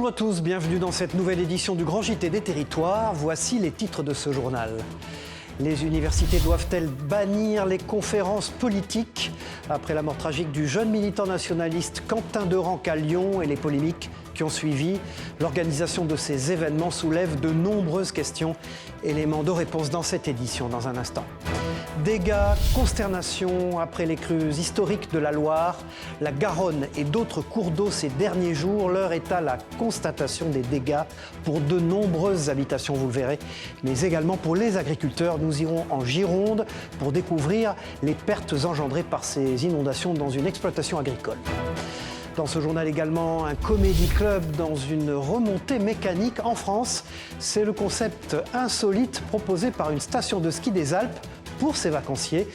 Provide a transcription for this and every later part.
Bonjour à tous, bienvenue dans cette nouvelle édition du Grand JT des Territoires. Voici les titres de ce journal. Les universités doivent-elles bannir les conférences politiques après la mort tragique du jeune militant nationaliste Quentin Derenc à Lyon et les polémiques qui ont suivi? L'organisation de ces événements soulève de nombreuses questions. Éléments de réponse dans cette édition dans un instant. Dégâts, consternation après les crues historiques de la Loire, la Garonne et d'autres cours d'eau ces derniers jours. L'heure est à la constatation des dégâts pour de nombreuses habitations, vous le verrez, mais également pour les agriculteurs. Nous irons en Gironde pour découvrir les pertes engendrées par ces inondations dans une exploitation agricole. Dans ce journal également, un comédie club dans une remontée mécanique en France. C'est le concept insolite proposé par une station de ski des Alpes pour ses vacanciers.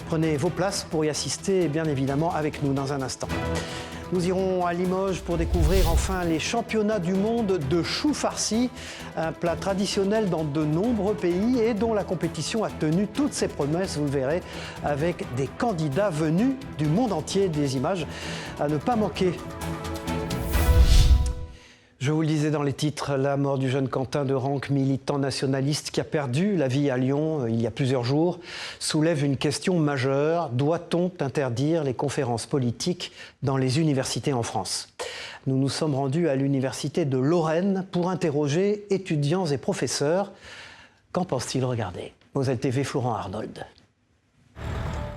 Prenez vos places pour y assister, bien évidemment, avec nous dans un instant. Nous irons à Limoges pour découvrir enfin les championnats du monde de chou farci, un plat traditionnel dans de nombreux pays et dont la compétition a tenu toutes ses promesses, vous le verrez, avec des candidats venus du monde entier, des images à ne pas manquer. Je vous le disais dans les titres, la mort du jeune Quentin Derenc, militant nationaliste qui a perdu la vie à Lyon il y a plusieurs jours, soulève une question majeure. Doit-on interdire les conférences politiques dans les universités en France? Nous nous sommes rendus à l'université de Lorraine pour interroger étudiants et professeurs. Qu'en pensent-ils? Regardez. Moselle TV, Florent Arnold.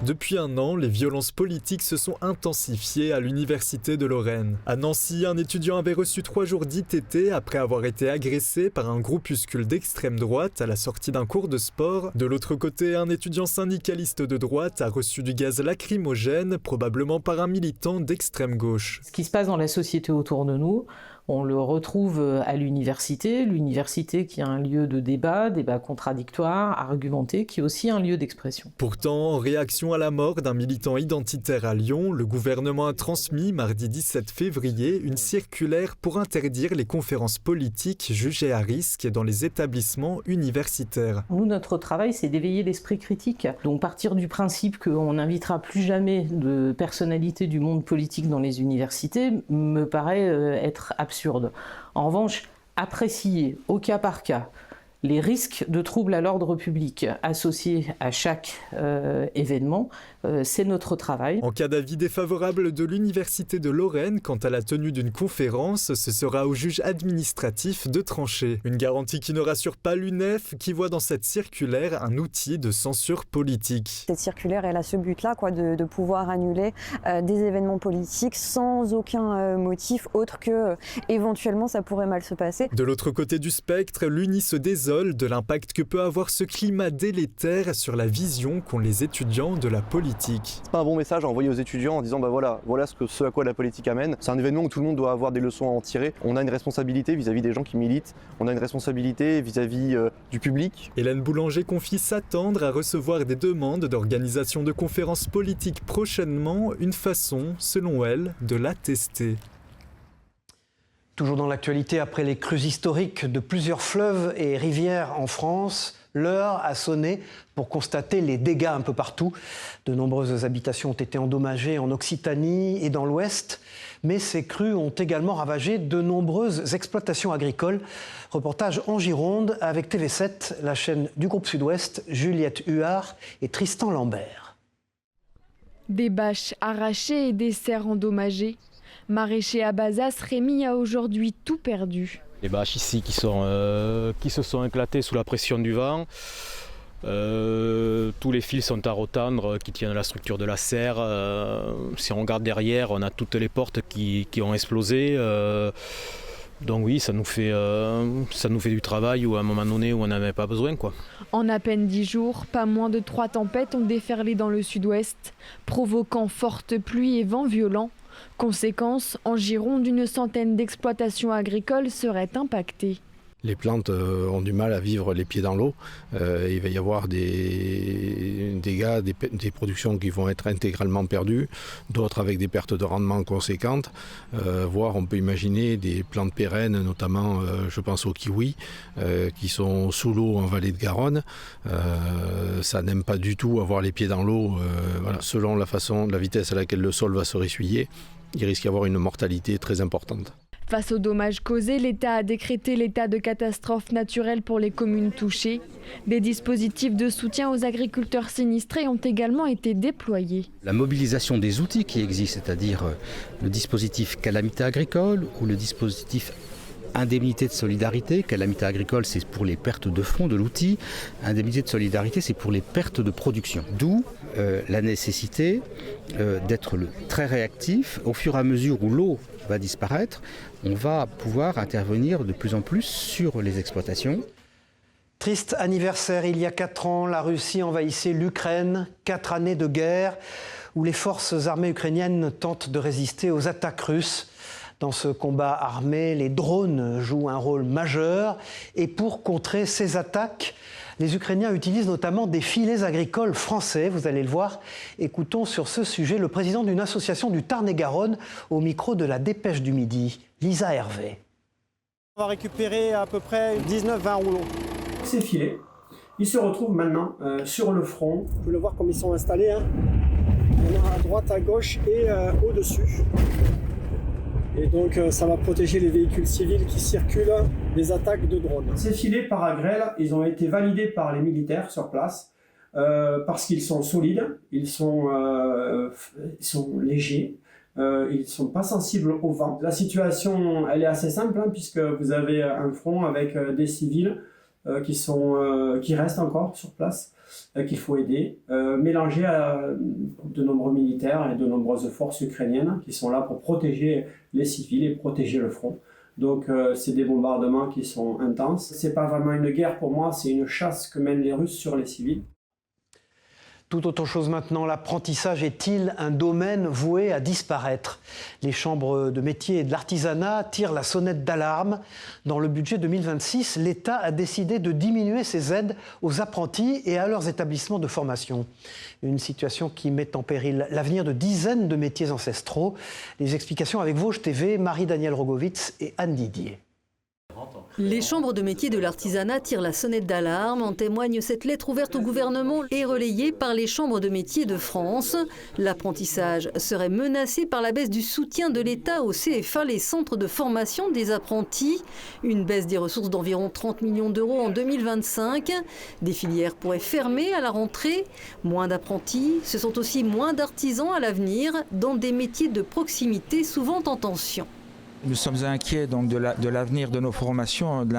Depuis un an, les violences politiques se sont intensifiées à l'université de Lorraine. À Nancy, un étudiant avait reçu 3 jours d'ITT après avoir été agressé par un groupuscule d'extrême droite à la sortie d'un cours de sport. De l'autre côté, un étudiant syndicaliste de droite a reçu du gaz lacrymogène, probablement par un militant d'extrême gauche. Ce qui se passe dans la société autour de nous, on le retrouve à l'université qui est un lieu de débat contradictoire, argumenté, qui est aussi un lieu d'expression. Pourtant, en réaction à la mort d'un militant identitaire à Lyon, le gouvernement a transmis mardi 17 février une circulaire pour interdire les conférences politiques jugées à risque dans les établissements universitaires. Nous, notre travail, c'est d'éveiller l'esprit critique. Donc partir du principe qu'on n'invitera plus jamais de personnalités du monde politique dans les universités me paraît être absurde. En revanche, apprécier au cas par cas les risques de troubles à l'ordre public associés à chaque événement, c'est notre travail. En cas d'avis défavorable de l'université de Lorraine quant à la tenue d'une conférence, ce sera au juge administratif de trancher. Une garantie qui ne rassure pas l'UNEF, qui voit dans cette circulaire un outil de censure politique. Cette circulaire, elle a ce but-là, de pouvoir annuler des événements politiques sans aucun motif autre que éventuellement ça pourrait mal se passer. De l'autre côté du spectre, l'UNI se désole de l'impact que peut avoir ce climat délétère sur la vision qu'ont les étudiants de la politique. C'est pas un bon message à envoyer aux étudiants en disant voilà ce à quoi la politique amène. C'est un événement où tout le monde doit avoir des leçons à en tirer. On a une responsabilité vis-à-vis des gens qui militent, on a une responsabilité vis-à-vis du public. Hélène Boulanger confie s'attendre à recevoir des demandes d'organisation de conférences politiques prochainement, une façon, selon elle, de l'attester. Toujours dans l'actualité, après les crues historiques de plusieurs fleuves et rivières en France, l'heure a sonné pour constater les dégâts un peu partout. De nombreuses habitations ont été endommagées en Occitanie et dans l'Ouest, mais ces crues ont également ravagé de nombreuses exploitations agricoles. Reportage en Gironde avec TV7, la chaîne du groupe Sud-Ouest, Juliette Huard et Tristan Lambert. Des bâches arrachées et des serres endommagées. Maraîcher à Bazas, Rémi a aujourd'hui tout perdu. Les bâches ici qui se sont éclatées sous la pression du vent. Tous les fils sont à retendre qui tiennent la structure de la serre. Si on regarde derrière, on a toutes les portes qui ont explosé. Donc oui, ça nous fait du travail où à un moment donné où on n'avait pas besoin, quoi. En à peine 10 jours, pas moins de 3 tempêtes ont déferlé dans le sud-ouest, provoquant fortes pluies et vents violents. Conséquence, en Gironde, une centaine d'exploitations agricoles seraient impactées. Les plantes ont du mal à vivre les pieds dans l'eau. Il va y avoir des dégâts, des productions qui vont être intégralement perdues, d'autres avec des pertes de rendement conséquentes, voire on peut imaginer des plantes pérennes, notamment je pense aux kiwis, qui sont sous l'eau en vallée de Garonne. Ça n'aime pas du tout avoir les pieds dans l'eau. Voilà. Selon la vitesse à laquelle le sol va se ressuyer, il risque d'y avoir une mortalité très importante. Face aux dommages causés, l'État a décrété l'état de catastrophe naturelle pour les communes touchées. Des dispositifs de soutien aux agriculteurs sinistrés ont également été déployés. La mobilisation des outils qui existent, c'est-à-dire le dispositif calamité agricole ou le dispositif indemnité de solidarité. Calamité agricole, c'est pour les pertes de fonds de l'outil. Indemnité de solidarité, c'est pour les pertes de production. D'où la nécessité d'être très réactif. Au fur et à mesure où l'eau va disparaître, on va pouvoir intervenir de plus en plus sur les exploitations. Triste anniversaire, il y a 4 ans, la Russie envahissait l'Ukraine. 4 années de guerre où les forces armées ukrainiennes tentent de résister aux attaques russes. Dans ce combat armé, les drones jouent un rôle majeur. Et pour contrer ces attaques, les Ukrainiens utilisent notamment des filets agricoles français. Vous allez le voir. Écoutons sur ce sujet le président d'une association du Tarn-et-Garonne au micro de la Dépêche du Midi, Lisa Hervé. On va récupérer à peu près 19-20 rouleaux. Ces filets, ils se retrouvent maintenant sur le front. Vous pouvez le voir comme ils sont installés. Hein. Il y en a à droite, à gauche et au-dessus. Et donc ça va protéger les véhicules civils qui circulent des attaques de drones. Ces filets par agrès, ils ont été validés par les militaires sur place parce qu'ils sont solides, ils sont légers, ils ne sont pas sensibles au vent. La situation elle est assez simple hein, puisque vous avez un front avec des civils qui restent encore sur place, qu'il faut aider, mélangés à de nombreux militaires et de nombreuses forces ukrainiennes qui sont là pour protéger les civils et protéger le front. Donc c'est des bombardements qui sont intenses. C'est pas vraiment une guerre pour moi, c'est une chasse que mènent les Russes sur les civils. Tout autre chose maintenant, l'apprentissage est-il un domaine voué à disparaître? Les chambres de métiers et de l'artisanat tirent la sonnette d'alarme. Dans le budget 2026, l'État a décidé de diminuer ses aides aux apprentis et à leurs établissements de formation. Une situation qui met en péril l'avenir de dizaines de métiers ancestraux. Les explications avec Vosges TV, Marie-Danielle Rogovitz et Anne Didier. Les chambres de métiers de l'artisanat tirent la sonnette d'alarme. En témoigne cette lettre ouverte au gouvernement et relayée par les chambres de métiers de France. L'apprentissage serait menacé par la baisse du soutien de l'État au CFA, les centres de formation des apprentis. Une baisse des ressources d'environ 30 millions d'euros en 2025. Des filières pourraient fermer à la rentrée. Moins d'apprentis, ce sont aussi moins d'artisans à l'avenir dans des métiers de proximité souvent en tension. Nous sommes inquiets donc de l'avenir de nos formations, de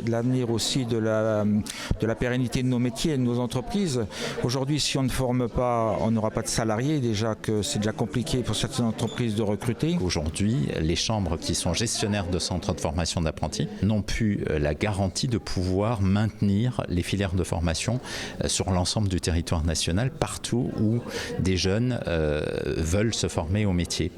l'avenir aussi de la pérennité de nos métiers et de nos entreprises. Aujourd'hui, si on ne forme pas, on n'aura pas de salariés, déjà que c'est déjà compliqué pour certaines entreprises de recruter. Aujourd'hui, les chambres qui sont gestionnaires de centres de formation d'apprentis n'ont plus la garantie de pouvoir maintenir les filières de formation sur l'ensemble du territoire national, partout où des jeunes veulent se former au métier.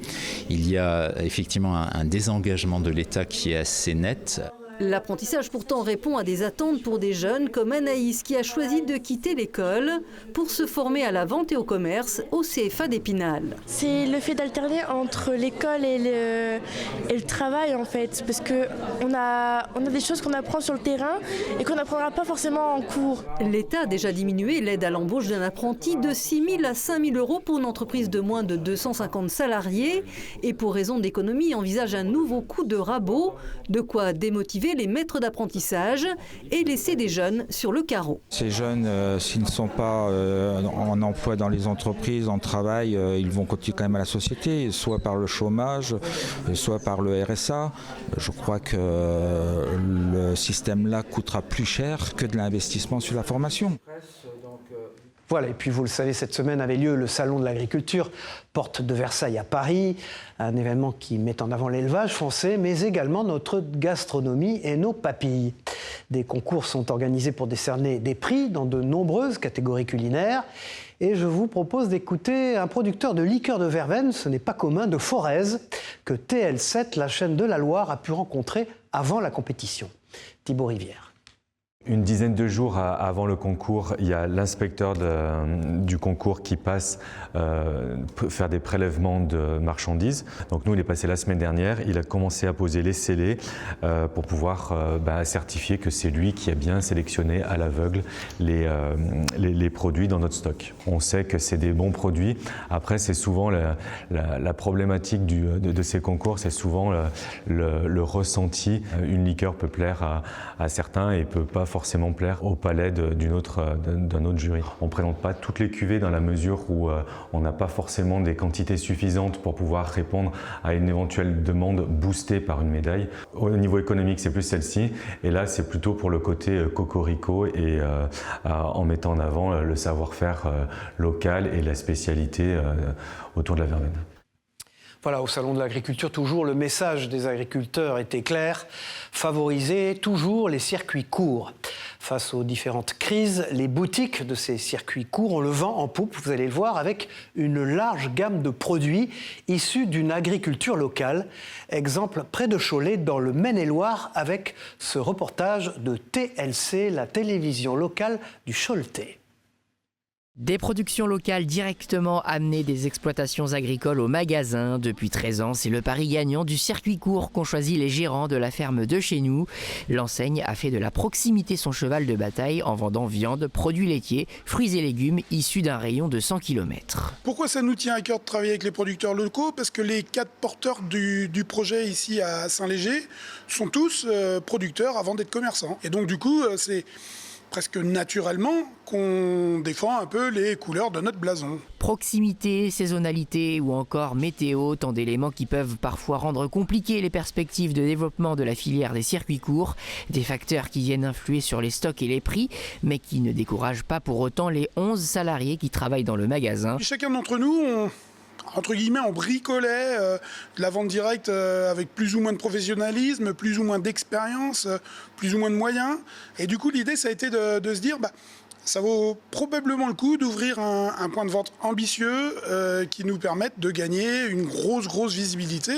Il y a effectivement un désengagement de l'État qui est assez net. L'apprentissage pourtant répond à des attentes pour des jeunes comme Anaïs qui a choisi de quitter l'école pour se former à la vente et au commerce au CFA d'Épinal. C'est le fait d'alterner entre l'école et le travail en fait, parce qu'on a des choses qu'on apprend sur le terrain et qu'on n'apprendra pas forcément en cours. L'État a déjà diminué l'aide à l'embauche d'un apprenti de 6 000 à 5 000 euros pour une entreprise de moins de 250 salariés et pour raison d'économie envisage un nouveau coup de rabot, de quoi démotiver les maîtres d'apprentissage et laisser des jeunes sur le carreau. Ces jeunes, s'ils ne sont pas en emploi dans les entreprises, en travail, ils vont continuer quand même à la société, soit par le chômage, soit par le RSA. Je crois que le système-là coûtera plus cher que de l'investissement sur la formation. Voilà, et puis vous le savez, cette semaine avait lieu le Salon de l'agriculture, porte de Versailles à Paris, un événement qui met en avant l'élevage français, mais également notre gastronomie et nos papilles. Des concours sont organisés pour décerner des prix dans de nombreuses catégories culinaires. Et je vous propose d'écouter un producteur de liqueurs de verveine, ce n'est pas commun, de Forez, que TL7, la chaîne de la Loire, a pu rencontrer avant la compétition. Thibaut Rivière. Une dizaine de jours avant le concours, il y a l'inspecteur du concours qui passe faire des prélèvements de marchandises. Donc nous, il est passé la semaine dernière, il a commencé à poser les scellés pour pouvoir certifier que c'est lui qui a bien sélectionné à l'aveugle les produits dans notre stock. On sait que c'est des bons produits. Après, c'est souvent la problématique de ces concours, c'est souvent le ressenti. Une liqueur peut plaire à certains et peut pas forcément plaire au palais d'un autre jury. On ne présente pas toutes les cuvées dans la mesure où on n'a pas forcément des quantités suffisantes pour pouvoir répondre à une éventuelle demande boostée par une médaille. Au niveau économique, c'est plus celle-ci, et là c'est plutôt pour le côté cocorico et en mettant en avant le savoir-faire local et la spécialité autour de la verveine. Voilà, au Salon de l'Agriculture, toujours, le message des agriculteurs était clair, favoriser toujours les circuits courts. Face aux différentes crises, les boutiques de ces circuits courts ont le vent en poupe, vous allez le voir, avec une large gamme de produits issus d'une agriculture locale. Exemple près de Cholet, dans le Maine-et-Loire, avec ce reportage de TLC, la télévision locale du Choletais. Des productions locales directement amenées des exploitations agricoles au magasin. Depuis 13 ans, c'est le pari gagnant du circuit court qu'ont choisi les gérants de la ferme de chez nous. L'enseigne a fait de la proximité son cheval de bataille en vendant viande, produits laitiers, fruits et légumes issus d'un rayon de 100 km. Pourquoi ça nous tient à cœur de travailler avec les producteurs locaux? Parce que les 4 porteurs du projet ici à Saint-Léger sont tous producteurs avant d'être commerçants. Et donc du coup, c'est presque naturellement qu'on défend un peu les couleurs de notre blason. Proximité, saisonnalité ou encore météo, tant d'éléments qui peuvent parfois rendre compliquées les perspectives de développement de la filière des circuits courts, des facteurs qui viennent influer sur les stocks et les prix, mais qui ne découragent pas pour autant les 11 salariés qui travaillent dans le magasin. Chacun d'entre nous, on bricolait de la vente directe avec plus ou moins de professionnalisme, plus ou moins d'expérience, plus ou moins de moyens. Et du coup, l'idée, ça a été de se dire, ça vaut probablement le coup d'ouvrir un point de vente ambitieux qui nous permette de gagner une grosse visibilité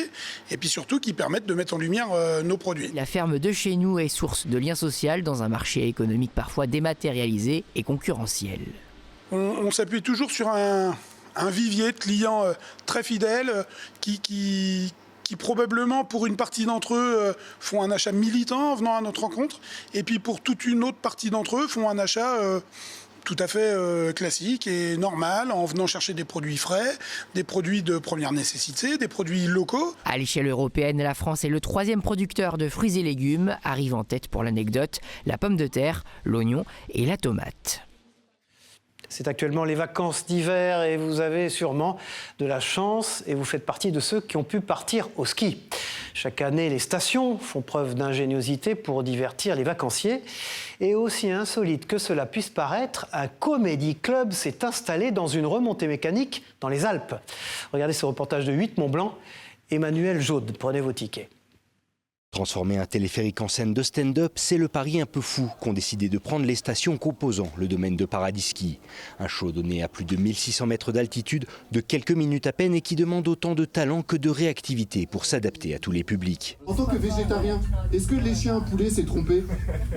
et puis surtout qui permette de mettre en lumière nos produits. La ferme de chez nous est source de lien social dans un marché économique parfois dématérialisé et concurrentiel. On s'appuie toujours sur un vivier de clients très fidèles qui probablement pour une partie d'entre eux font un achat militant en venant à notre rencontre et puis pour toute une autre partie d'entre eux font un achat tout à fait classique et normal en venant chercher des produits frais, des produits de première nécessité, des produits locaux. À l'échelle européenne, la France est le 3e producteur de fruits et légumes, arrive en tête pour l'anecdote la pomme de terre, l'oignon et la tomate. C'est actuellement les vacances d'hiver et vous avez sûrement de la chance et vous faites partie de ceux qui ont pu partir au ski. Chaque année, les stations font preuve d'ingéniosité pour divertir les vacanciers. Et aussi insolite que cela puisse paraître, un comédie club s'est installé dans une remontée mécanique dans les Alpes. Regardez ce reportage de 8 Mont-Blanc. Emmanuel Jaude, prenez vos tickets. Transformer un téléphérique en scène de stand-up, c'est le pari un peu fou qu'ont décidé de prendre les stations composant le domaine de Paradis Ski. Un show donné à plus de 1600 mètres d'altitude, de quelques minutes à peine et qui demande autant de talent que de réactivité pour s'adapter à tous les publics. En tant que végétarien, est-ce que lécher un poulet c'est trompé?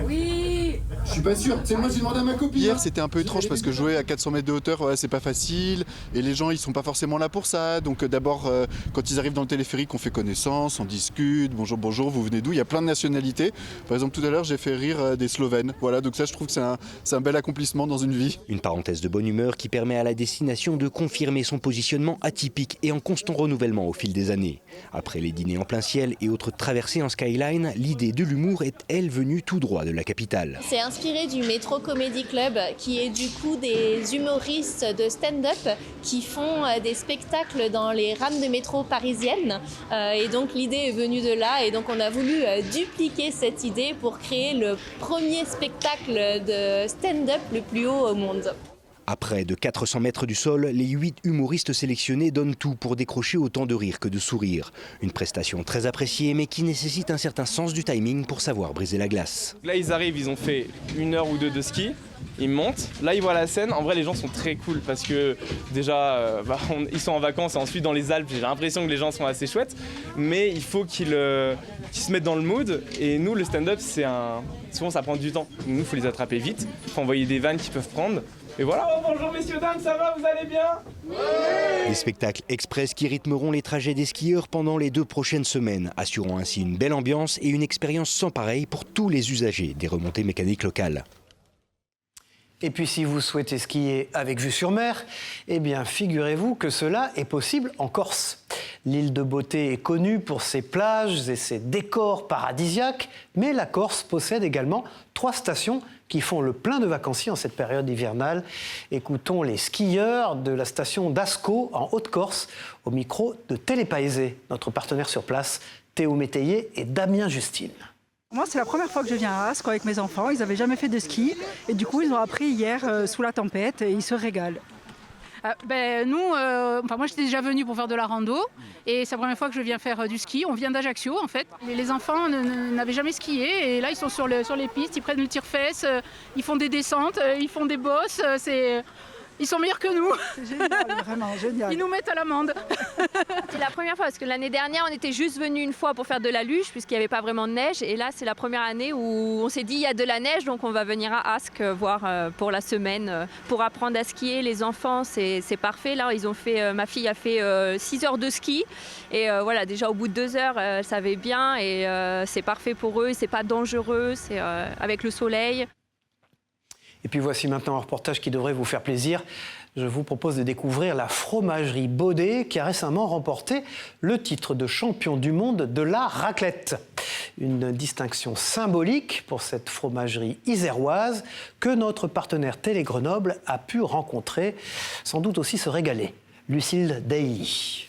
Oui. Je suis pas sûr, c'est moi j'ai demandé à ma copine. Hier c'était un peu étrange parce que jouer à 400 mètres de hauteur, c'est pas facile et les gens ils sont pas forcément là pour ça. Donc d'abord quand ils arrivent dans le téléphérique on fait connaissance, on discute, bonjour, vous venez d'où? Il y a plein de nationalités. Par exemple, tout à l'heure, j'ai fait rire des Slovènes. Voilà, donc ça, je trouve que c'est un bel accomplissement dans une vie. Une parenthèse de bonne humeur qui permet à la destination de confirmer son positionnement atypique et en constant renouvellement au fil des années. Après les dîners en plein ciel et autres traversées en skyline, l'idée de l'humour est, elle, venue tout droit de la capitale. C'est inspiré du Métro Comedy Club, qui est du coup des humoristes de stand-up qui font des spectacles dans les rames de métro parisiennes. Et donc, l'idée est venue de là et donc on a voulu dupliquer cette idée pour créer le premier spectacle de stand-up le plus haut au monde. À près de 400 mètres du sol, les 8 humoristes sélectionnés donnent tout pour décrocher autant de rires que de sourires. Une prestation très appréciée mais qui nécessite un certain sens du timing pour savoir briser la glace. Là ils arrivent, ils ont fait 1 heure ou 2 de ski, ils montent, là ils voient la scène. En vrai les gens sont très cool parce que déjà ils sont en vacances et ensuite dans les Alpes j'ai l'impression que les gens sont assez chouettes. Mais il faut qu'ils se mettent dans le mood et nous le stand-up souvent ça prend du temps. Nous il faut les attraper vite, il faut envoyer des vannes qu'ils peuvent prendre. Et voilà. Oh, bonjour messieurs, dames, ça va, vous allez bien? Oui. Des spectacles express qui rythmeront les trajets des skieurs pendant les 2 prochaines semaines, assurant ainsi une belle ambiance et une expérience sans pareil pour tous les usagers des remontées mécaniques locales. Et puis si vous souhaitez skier avec vue sur mer, eh bien figurez-vous que cela est possible en Corse. L'île de Beauté est connue pour ses plages et ses décors paradisiaques, mais la Corse possède également 3 stations qui font le plein de vacanciers en cette période hivernale. Écoutons les skieurs de la station d'Ascaux en Haute-Corse au micro de Télépaésé, notre partenaire sur place, Théo Métayer et Damien Justine. Moi, c'est la première fois que je viens à Ascaux avec mes enfants. Ils n'avaient jamais fait de ski et du coup, ils ont appris hier sous la tempête et ils se régalent. Moi j'étais déjà venue pour faire de la rando et c'est la première fois que je viens faire du ski. On vient d'Ajaccio en fait. Les enfants n'avaient jamais skié et là ils sont sur les pistes, ils prennent le tire-fesses, ils font des descentes, ils font des bosses. Ils sont meilleurs que nous. C'est génial, vraiment génial. Ils nous mettent à l'amende. C'est la première fois parce que l'année dernière on était juste venus une fois pour faire de la luge puisqu'il n'y avait pas vraiment de neige et là c'est la première année où on s'est dit il y a de la neige donc on va venir à Ascq voir pour la semaine pour apprendre à skier. Les enfants c'est parfait. Là ils ont fait, ma fille a fait 6 heures de ski et voilà déjà au bout de 2 heures elle savait bien et c'est parfait pour eux, c'est pas dangereux, c'est avec le soleil. Et puis voici maintenant un reportage qui devrait vous faire plaisir. Je vous propose de découvrir la fromagerie Baudet qui a récemment remporté le titre de champion du monde de la raclette. Une distinction symbolique pour cette fromagerie iséroise que notre partenaire Télé Grenoble a pu rencontrer, sans doute aussi se régaler. Lucille Dailly.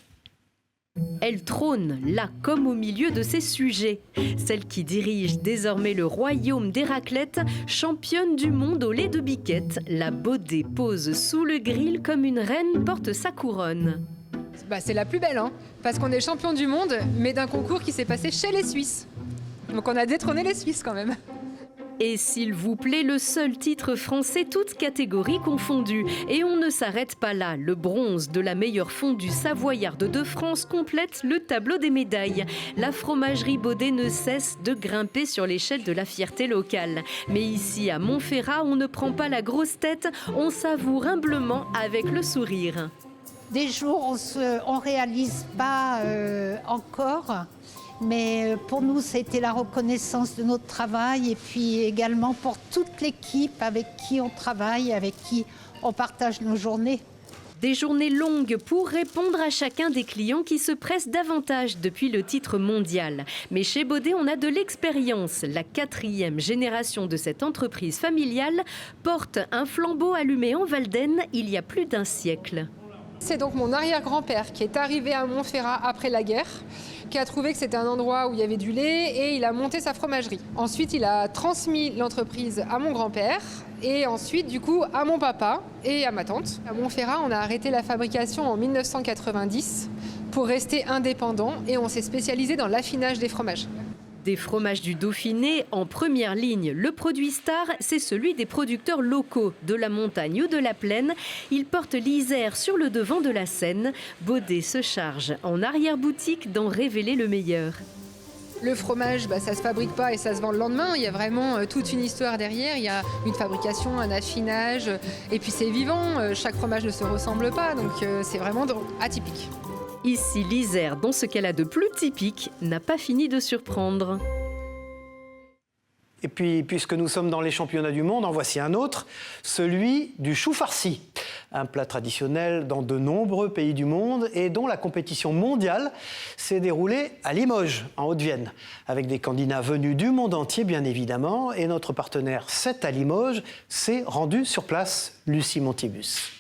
Elle trône, là comme au milieu de ses sujets. Celle qui dirige désormais le royaume des raclettes, championne du monde au lait de biquette, la Baudet pose sous le grill comme une reine porte sa couronne. C'est la plus belle, parce qu'on est champion du monde, mais d'un concours qui s'est passé chez les Suisses. Donc on a détrôné les Suisses quand même. Et s'il vous plaît, le seul titre français, toutes catégories confondues. Et on ne s'arrête pas là. Le bronze de la meilleure fondue savoyarde de France complète le tableau des médailles. La fromagerie Baudet ne cesse de grimper sur l'échelle de la fierté locale. Mais ici, à Montferrat, on ne prend pas la grosse tête, on savoure humblement avec le sourire. Des jours, on ne réalise pas encore. Mais pour nous, c'était la reconnaissance de notre travail et puis également pour toute l'équipe avec qui on travaille, avec qui on partage nos journées. Des journées longues pour répondre à chacun des clients qui se pressent davantage depuis le titre mondial. Mais chez Baudet, on a de l'expérience. La 4e génération de cette entreprise familiale porte un flambeau allumé en Valdaine il y a plus d'1 siècle. C'est donc mon arrière-grand-père qui est arrivé à Montferrat après la guerre, qui a trouvé que c'était un endroit où il y avait du lait et il a monté sa fromagerie. Ensuite, il a transmis l'entreprise à mon grand-père et ensuite, du coup, à mon papa et à ma tante. À Montferrat, on a arrêté la fabrication en 1990 pour rester indépendant et on s'est spécialisé dans l'affinage des fromages. Des fromages du Dauphiné, en première ligne, le produit star, c'est celui des producteurs locaux, de la montagne ou de la plaine. Ils portent l'Isère sur le devant de la scène. Baudet se charge en arrière-boutique d'en révéler le meilleur. Le fromage, ça se fabrique pas et ça se vend le lendemain. Il y a vraiment toute une histoire derrière. Il y a une fabrication, un affinage, et puis c'est vivant. Chaque fromage ne se ressemble pas, donc c'est vraiment atypique. Ici, l'Isère, dans ce qu'elle a de plus typique, n'a pas fini de surprendre. Et puis, puisque nous sommes dans les championnats du monde, en voici un autre, celui du chou farci. Un plat traditionnel dans de nombreux pays du monde et dont la compétition mondiale s'est déroulée à Limoges, en Haute-Vienne, avec des candidats venus du monde entier, bien évidemment. Et notre partenaire 7 à Limoges s'est rendu sur place, Lucie Montibus.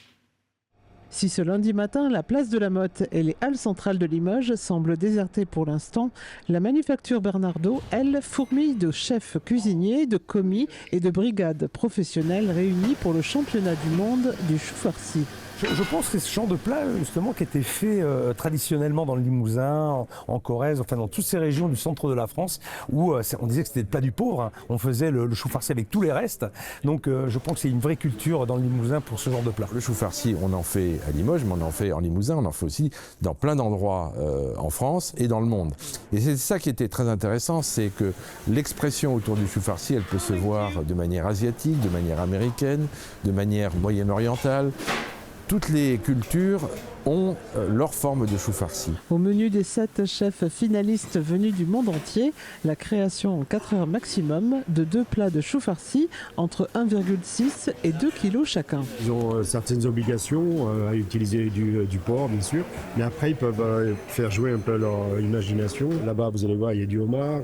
Si ce lundi matin, la place de la Motte et les halles centrales de Limoges semblent désertées pour l'instant, la manufacture Bernardaud, elle, fourmille de chefs cuisiniers, de commis et de brigades professionnelles réunis pour le championnat du monde du chou farci. Je pense que c'est ce genre de plat justement qui était fait traditionnellement dans le Limousin, en Corrèze, enfin dans toutes ces régions du centre de la France où on disait que c'était le plat du pauvre. On faisait le chou farci avec tous les restes. Donc je pense que c'est une vraie culture dans le Limousin pour ce genre de plat. Le chou farci, on en fait à Limoges, mais on en fait en Limousin, on en fait aussi dans plein d'endroits en France et dans le monde. Et c'est ça qui était très intéressant, c'est que l'expression autour du chou farci, elle peut se voir de manière asiatique, de manière américaine, de manière moyen-orientale. Toutes les cultures ont leur forme de chou farci. Au menu des 7 chefs finalistes venus du monde entier, la création en 4 heures maximum de 2 plats de chou farci entre 1,6 et 2 kg chacun. Ils ont certaines obligations à utiliser du porc, bien sûr, mais après ils peuvent faire jouer un peu leur imagination. Là-bas, vous allez voir, il y a du homard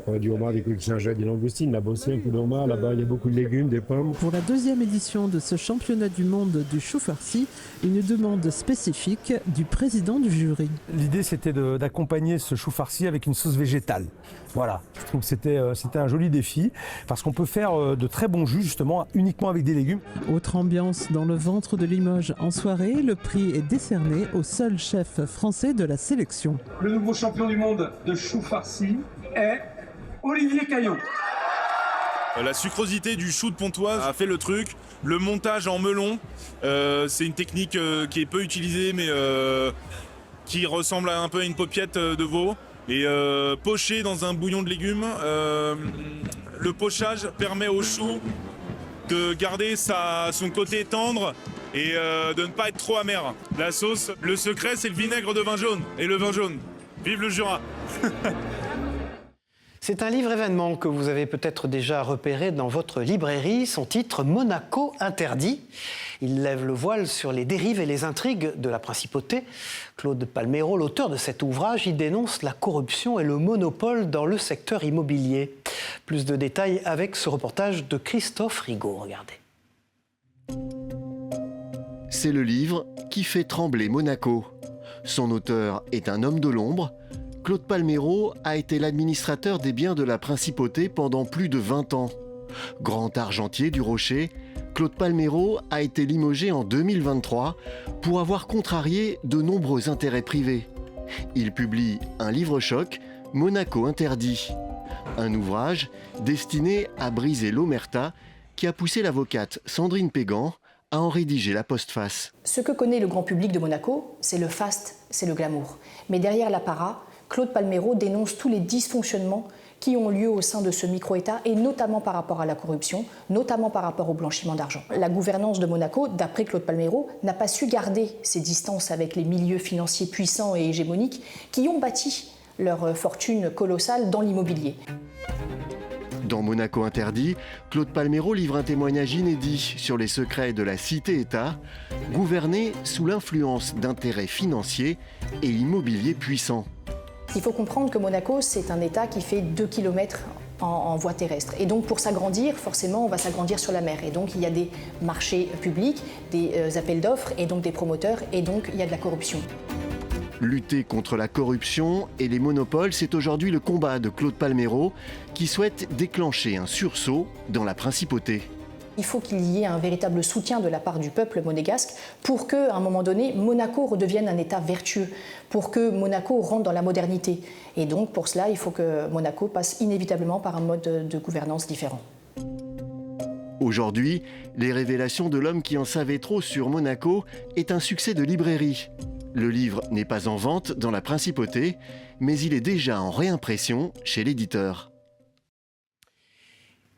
avec le Saint-Jacques, des langoustines. Là-bas aussi, un peu de homard. Là-bas, il y a beaucoup de légumes, des pommes. Pour la 2e édition de ce championnat du monde du chou farci, une demande spécifique du président du jury. L'idée, c'était d'accompagner ce chou farci avec une sauce végétale. Voilà, je trouve que c'était un joli défi parce qu'on peut faire de très bons jus justement uniquement avec des légumes. Autre ambiance dans le ventre de Limoges en soirée, le prix est décerné au seul chef français de la sélection. Le nouveau champion du monde de chou farci est Olivier Caillon. La sucrosité du chou de Pontoise a fait le truc. Le montage en melon, c'est une technique qui est peu utilisée mais qui ressemble un peu à une paupiette de veau. Et poché dans un bouillon de légumes, le pochage permet au chou de garder son côté tendre et de ne pas être trop amer. La sauce, le secret, c'est le vinaigre de vin jaune. Et le vin jaune, vive le Jura. C'est un livre événement que vous avez peut-être déjà repéré dans votre librairie. Son titre, Monaco interdit. Il lève le voile sur les dérives et les intrigues de la principauté. Claude Palmero, l'auteur de cet ouvrage, y dénonce la corruption et le monopole dans le secteur immobilier. Plus de détails avec ce reportage de Christophe Rigaud. Regardez. C'est le livre qui fait trembler Monaco. Son auteur est un homme de l'ombre. Claude Palmero a été l'administrateur des biens de la principauté pendant plus de 20 ans. Grand argentier du Rocher, Claude Palmero a été limogé en 2023 pour avoir contrarié de nombreux intérêts privés. Il publie un livre-choc, Monaco interdit. Un ouvrage destiné à briser l'omerta qui a poussé l'avocate Sandrine Pégan à en rédiger la postface. Ce que connaît le grand public de Monaco, c'est le faste, c'est le glamour. Mais derrière l'apparat, Claude Palmero dénonce tous les dysfonctionnements qui ont lieu au sein de ce micro-État, et notamment par rapport à la corruption, notamment par rapport au blanchiment d'argent. La gouvernance de Monaco, d'après Claude Palmero, n'a pas su garder ses distances avec les milieux financiers puissants et hégémoniques qui ont bâti leur fortune colossale dans l'immobilier. Dans Monaco interdit, Claude Palmero livre un témoignage inédit sur les secrets de la cité-État, gouvernée sous l'influence d'intérêts financiers et immobiliers puissants. Il faut comprendre que Monaco, c'est un État qui fait 2 km en voie terrestre. Et donc pour s'agrandir, forcément, on va s'agrandir sur la mer. Et donc il y a des marchés publics, des appels d'offres, et donc des promoteurs, et donc il y a de la corruption. Lutter contre la corruption et les monopoles, c'est aujourd'hui le combat de Claude Palmero, qui souhaite déclencher un sursaut dans la principauté. Il faut qu'il y ait un véritable soutien de la part du peuple monégasque pour qu'à un moment donné, Monaco redevienne un État vertueux, pour que Monaco rentre dans la modernité. Et donc, pour cela, il faut que Monaco passe inévitablement par un mode de gouvernance différent. Aujourd'hui, les révélations de l'homme qui en savait trop sur Monaco est un succès de librairie. Le livre n'est pas en vente dans la principauté, mais il est déjà en réimpression chez l'éditeur.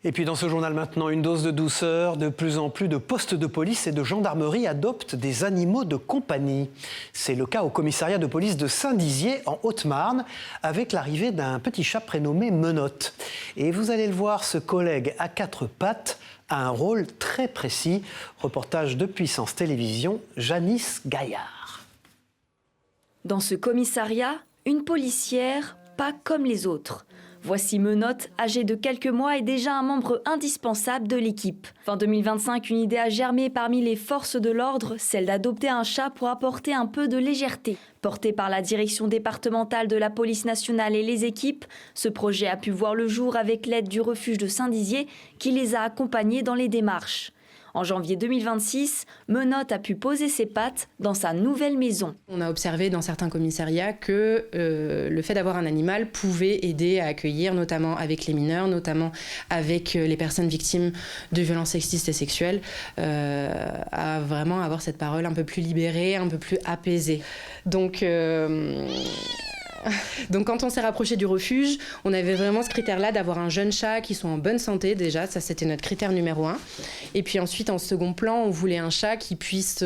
Et puis dans ce journal maintenant, une dose de douceur. De plus en plus de postes de police et de gendarmerie adoptent des animaux de compagnie. C'est le cas au commissariat de police de Saint-Dizier en Haute-Marne avec l'arrivée d'un petit chat prénommé Menotte. Et vous allez le voir, ce collègue à 4 pattes a un rôle très précis. Reportage de Puissance Télévisions, Janice Gaillard. Dans ce commissariat, une policière pas comme les autres. Voici Menottes, âgé de quelques mois et déjà un membre indispensable de l'équipe. Fin 2025, une idée a germé parmi les forces de l'ordre, celle d'adopter un chat pour apporter un peu de légèreté. Porté par la direction départementale de la police nationale et les équipes, ce projet a pu voir le jour avec l'aide du refuge de Saint-Dizier qui les a accompagnés dans les démarches. En janvier 2026, Menottes a pu poser ses pattes dans sa nouvelle maison. On a observé dans certains commissariats que le fait d'avoir un animal pouvait aider à accueillir, notamment avec les mineurs, notamment avec les personnes victimes de violences sexistes et sexuelles, à vraiment avoir cette parole un peu plus libérée, un peu plus apaisée. Donc quand on s'est rapproché du refuge, on avait vraiment ce critère-là d'avoir un jeune chat qui soit en bonne santé déjà, ça c'était notre critère numéro 1. Et puis ensuite en second plan, on voulait un chat qui puisse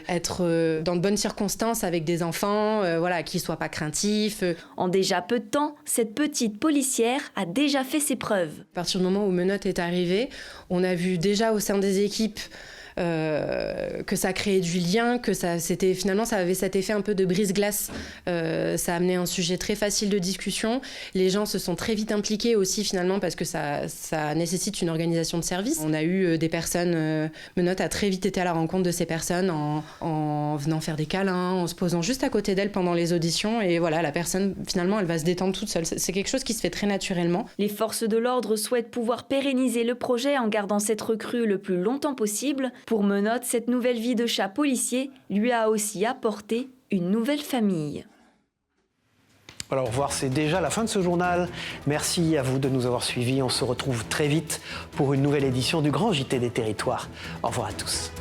être dans de bonnes circonstances avec des enfants, qui soit pas craintif. En déjà peu de temps, cette petite policière a déjà fait ses preuves. À partir du moment où Menottes est arrivée, on a vu déjà au sein des équipes que ça créait du lien, que ça avait cet effet un peu de brise-glace. Ça a amené un sujet très facile de discussion. Les gens se sont très vite impliqués aussi finalement parce que ça nécessite une organisation de service. On a eu des personnes, Menottes a très vite été à la rencontre de ces personnes en venant faire des câlins, en se posant juste à côté d'elle pendant les auditions et voilà, la personne finalement elle va se détendre toute seule. C'est quelque chose qui se fait très naturellement. Les forces de l'ordre souhaitent pouvoir pérenniser le projet en gardant cette recrue le plus longtemps possible. Pour Menottes, cette nouvelle vie de chat policier lui a aussi apporté une nouvelle famille. Alors, au revoir, c'est déjà la fin de ce journal. Merci à vous de nous avoir suivis. On se retrouve très vite pour une nouvelle édition du Grand JT des Territoires. Au revoir à tous.